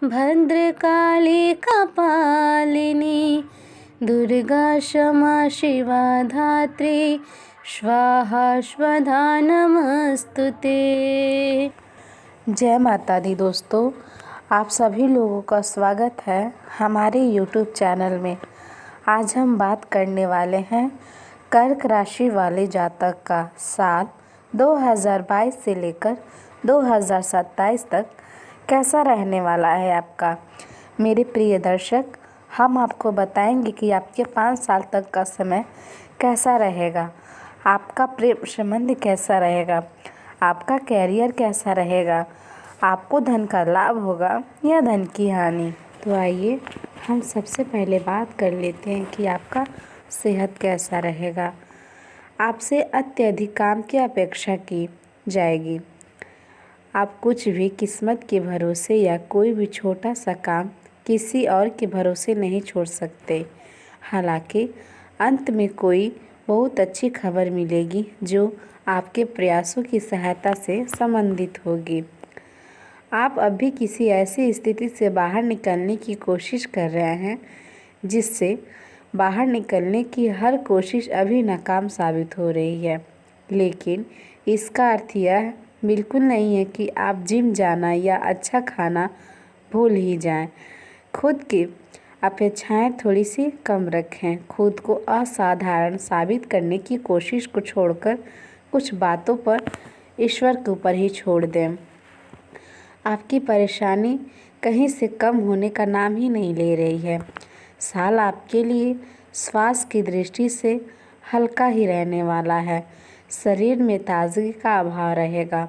भद्रकाली कपालिनी दुर्गा क्षमा शिवा धात्री स्वाहा स्वधा नमस्तुते। जय माता दी दोस्तों, आप सभी लोगों का स्वागत है हमारे YouTube चैनल में। आज हम बात करने वाले हैं कर्क राशि वाले जातक का साल 2022 से लेकर 2027 तक कैसा रहने वाला है आपका। मेरे प्रिय दर्शक, हम आपको बताएंगे कि आपके 5 साल तक का समय कैसा रहेगा, आपका प्रेम संबंध कैसा रहेगा, आपका कैरियर कैसा रहेगा, आपको धन का लाभ होगा या धन की हानि। तो आइए हम सबसे पहले बात कर लेते हैं कि आपका सेहत कैसा रहेगा। आपसे अत्यधिक काम की अपेक्षा की जाएगी। आप कुछ भी किस्मत के भरोसे या कोई भी छोटा सा काम किसी और के भरोसे नहीं छोड़ सकते। हालांकि अंत में कोई बहुत अच्छी खबर मिलेगी जो आपके प्रयासों की सहायता से संबंधित होगी। आप अभी किसी ऐसी स्थिति से बाहर निकलने की कोशिश कर रहे हैं जिससे बाहर निकलने की हर कोशिश अभी नाकाम साबित हो रही है। लेकिन इसका अर्थ यह बिल्कुल नहीं है कि आप जिम जाना या अच्छा खाना भूल ही जाएं। खुद की अपेक्षाएं थोड़ी सी कम रखें। खुद को असाधारण साबित करने की कोशिश को छोड़कर कुछ बातों पर ईश्वर के ऊपर ही छोड़ दें। आपकी परेशानी कहीं से कम होने का नाम ही नहीं ले रही है। साल आपके लिए स्वास्थ्य की दृष्टि से हल्का ही रहने वाला है। शरीर में ताजगी का अभाव रहेगा।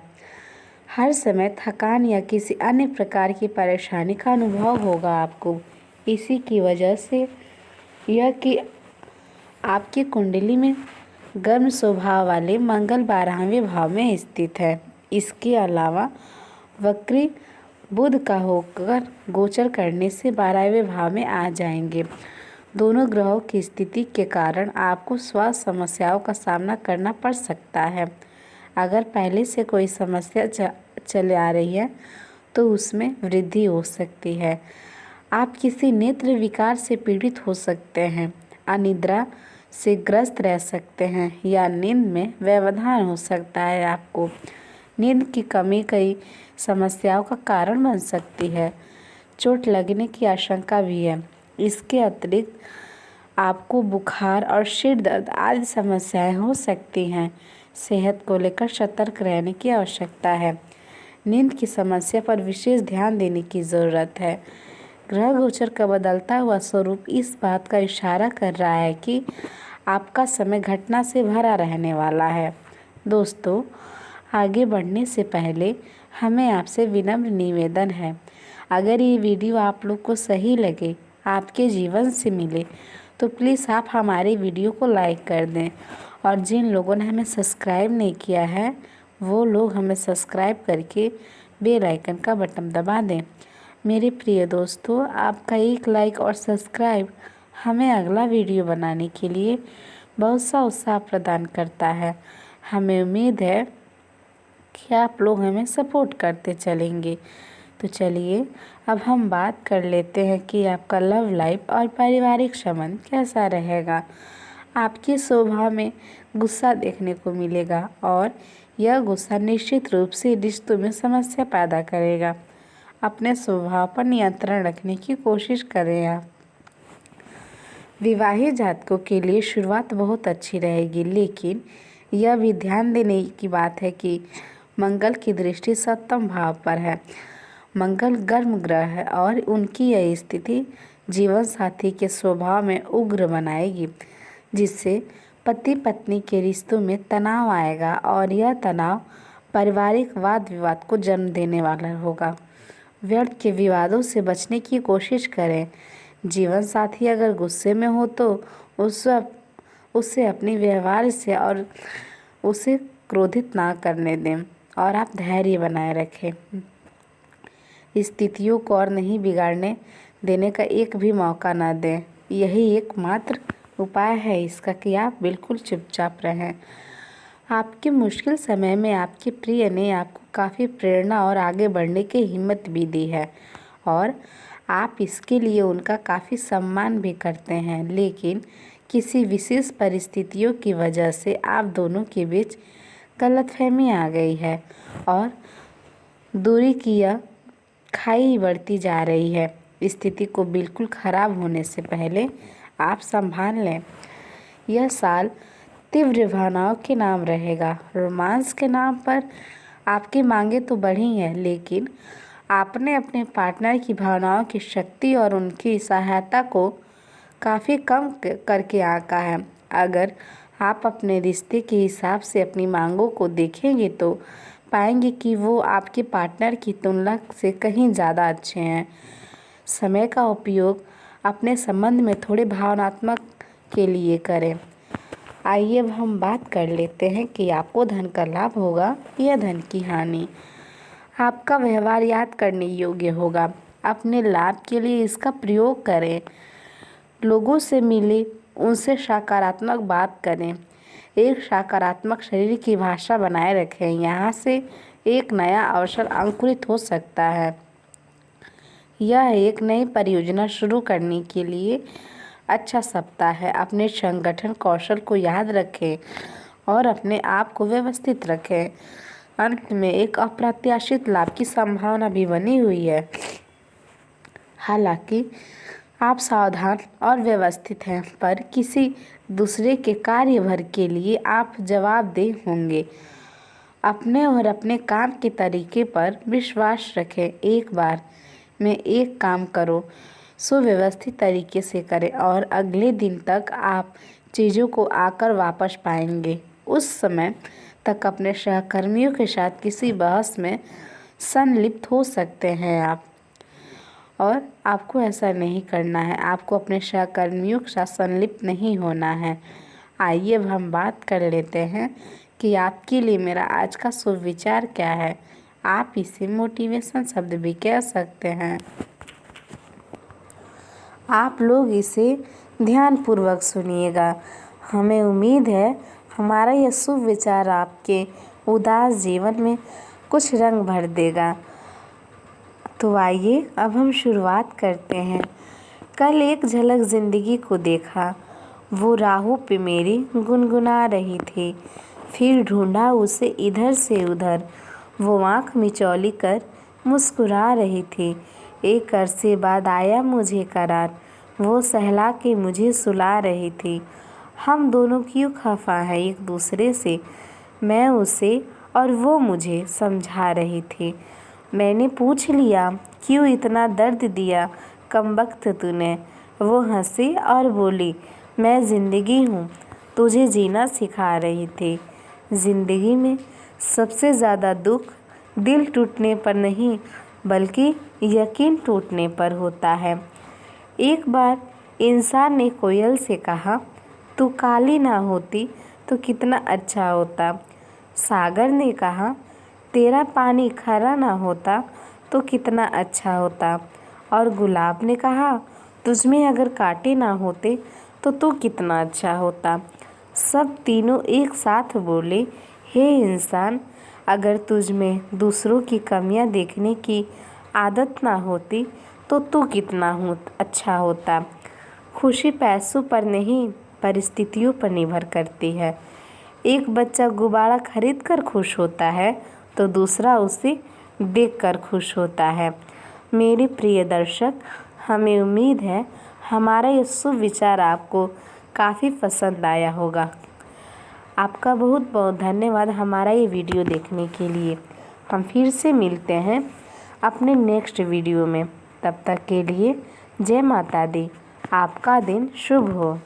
हर समय थकान या किसी अन्य प्रकार की परेशानी का अनुभव होगा आपको। इसी की वजह से यह कि आपकी कुंडली में गर्म स्वभाव वाले मंगल 12वें भाव में स्थित है। इसके अलावा वक्री बुध का होकर गोचर करने से 12वें भाव में आ जाएंगे। दोनों ग्रहों की स्थिति के कारण आपको स्वास्थ्य समस्याओं का सामना करना पड़ सकता है। अगर पहले से कोई समस्या चले आ रही है तो उसमें वृद्धि हो सकती है। आप किसी नेत्र विकार से पीड़ित हो सकते हैं, अनिद्रा से ग्रस्त रह सकते हैं या नींद में व्यवधान हो सकता है। आपको नींद की कमी कई समस्याओं का कारण बन सकती है। चोट लगने की आशंका भी है। इसके अतिरिक्त आपको बुखार और सिर दर्द आदि समस्याएं हो सकती हैं। सेहत को लेकर सतर्क रहने की आवश्यकता है। नींद की समस्या पर विशेष ध्यान देने की ज़रूरत है। ग्रह गोचर का बदलता हुआ स्वरूप इस बात का इशारा कर रहा है कि आपका समय घटना से भरा रहने वाला है। दोस्तों, आगे बढ़ने से पहले हमें आपसे विनम्र निवेदन है, अगर ये वीडियो आप लोग को सही लगे, आपके जीवन से मिले, तो प्लीज़ आप हमारे वीडियो को लाइक कर दें। और जिन लोगों ने हमें सब्सक्राइब नहीं किया है वो लोग हमें सब्सक्राइब करके बेल आइकन का बटन दबा दें। मेरे प्रिय दोस्तों, आपका एक लाइक और सब्सक्राइब हमें अगला वीडियो बनाने के लिए बहुत सा उत्साह प्रदान करता है। हमें उम्मीद है कि आप लोग हमें सपोर्ट करते चलेंगे। तो चलिए अब हम बात कर लेते हैं कि आपका लव लाइफ और पारिवारिक संबंध कैसा रहेगा। आपके स्वभाव में गुस्सा देखने को मिलेगा और यह गुस्सा निश्चित रूप से रिश्तों में समस्या पैदा करेगा। अपने स्वभाव पर नियंत्रण रखने की कोशिश करें आप। विवाहित जातकों के लिए शुरुआत बहुत अच्छी रहेगी, लेकिन यह भी ध्यान देने की बात है कि मंगल की दृष्टि 7वें भाव पर है। मंगल गर्म ग्रह है और उनकी यह स्थिति जीवन साथी के स्वभाव में उग्र बनाएगी, जिससे पति पत्नी के रिश्तों में तनाव आएगा और यह तनाव पारिवारिक वाद विवाद को जन्म देने वाला होगा। व्यर्थ के विवादों से बचने की कोशिश करें। जीवन साथी अगर गुस्से में हो तो उससे अपने व्यवहार से और उसे क्रोधित ना करने दें और आप धैर्य बनाए रखें। स्थितियों को और नहीं बिगाड़ने देने का एक भी मौका ना दें। यही एकमात्र उपाय है इसका कि आप बिल्कुल चुपचाप रहें। आपके मुश्किल समय में आपके प्रिय ने आपको काफ़ी प्रेरणा और आगे बढ़ने की हिम्मत भी दी है और आप इसके लिए उनका काफ़ी सम्मान भी करते हैं, लेकिन किसी विशेष परिस्थितियों की वजह से आप दोनों के बीच गलतफहमी आ गई है और दूरी की यह खाई बढ़ती जा रही है। स्थिति को बिल्कुल ख़राब होने से पहले आप संभाल लें। यह साल तीव्र भावनाओं के नाम रहेगा। रोमांस के नाम पर आपकी मांगें तो बढ़ी हैं, लेकिन आपने अपने पार्टनर की भावनाओं की शक्ति और उनकी सहायता को काफ़ी कम करके आंका है। अगर आप अपने रिश्ते के हिसाब से अपनी मांगों को देखेंगे तो पाएंगे कि वो आपके पार्टनर की तुलना से कहीं ज़्यादा अच्छे हैं। समय का उपयोग अपने संबंध में थोड़े भावनात्मक के लिए करें। आइए अब हम बात कर लेते हैं कि आपको धन का लाभ होगा या धन की हानि। आपका व्यवहार याद करने योग्य होगा। अपने लाभ के लिए इसका प्रयोग करें। लोगों से मिले, उनसे सकारात्मक बात करें। एक सकारात्मक शरीर की भाषा बनाए रखें। यहाँ से एक नया अवसर अंकुरित हो सकता है। यह एक नई परियोजना शुरू करने के लिए अच्छा सप्ताह है। अपने संगठन कौशल को याद रखें और अपने आप को व्यवस्थित रखें। अंत में एक अप्रत्याशित लाभ की संभावना भी बनी हुई है। हालांकि आप सावधान और व्यवस्थित हैं, पर किसी दूसरे के कार्यभार के लिए आप जवाबदेह होंगे। अपने और अपने काम के तरीके पर विश्वास रखें। एक बार में एक काम करो, सुव्यवस्थित तरीके से करें और अगले दिन तक आप चीज़ों को आकर वापस पाएंगे। उस समय तक अपने सहकर्मियों के साथ किसी बहस में संलिप्त हो सकते हैं आप, और आपको ऐसा नहीं करना है। आपको अपने सहकर्मियों के साथ संलिप्त नहीं होना है। आइए अब हम बात कर लेते हैं कि आपके लिए मेरा आज का शुभ विचार क्या है। आप इसे मोटिवेशन शब्द भी कह सकते हैं। आप लोग इसे ध्यानपूर्वक सुनिएगा। हमें उम्मीद है हमारा यह शुभ विचार आपके उदास जीवन में कुछ रंग भर देगा। तो आइए अब हम शुरुआत करते हैं। कल एक झलक ज़िंदगी को देखा, वो राहों पे मेरी गुनगुना रही थी। फिर ढूंढा उसे इधर से उधर, वो आँख मिचौली कर मुस्कुरा रही थी। एक अरसे बाद आया मुझे करार, वो सहला के मुझे सुला रही थी। हम दोनों क्यों खफा हैं एक दूसरे से, मैं उसे और वो मुझे समझा रही थी। मैंने पूछ लिया, क्यों इतना दर्द दिया कमबख्त तूने। वो हंसी और बोली, मैं ज़िंदगी हूँ, तुझे जीना सिखा रही थी। ज़िंदगी में सबसे ज़्यादा दुख दिल टूटने पर नहीं, बल्कि यकीन टूटने पर होता है। एक बार इंसान ने कोयल से कहा, तू काली ना होती तो कितना अच्छा होता। सागर ने कहा, तेरा पानी खरा ना होता तो कितना अच्छा होता। और गुलाब ने कहा, तुझमें अगर कांटे ना होते तो तू कितना अच्छा होता। सब तीनों एक साथ बोले, हे इंसान, अगर तुझमें दूसरों की कमियां देखने की आदत ना होती तो तू कितना अच्छा होता। खुशी पैसों पर नहीं, परिस्थितियों पर निर्भर करती है। एक बच्चा गुब्बारा खरीद कर खुश होता है तो दूसरा उसे देखकर खुश होता है। मेरे प्रिय दर्शक, हमें उम्मीद है हमारा ये शुभ विचार आपको काफ़ी पसंद आया होगा। आपका बहुत बहुत धन्यवाद हमारा ये वीडियो देखने के लिए। हम फिर से मिलते हैं अपने नेक्स्ट वीडियो में। तब तक के लिए जय माता दी। आपका दिन शुभ हो।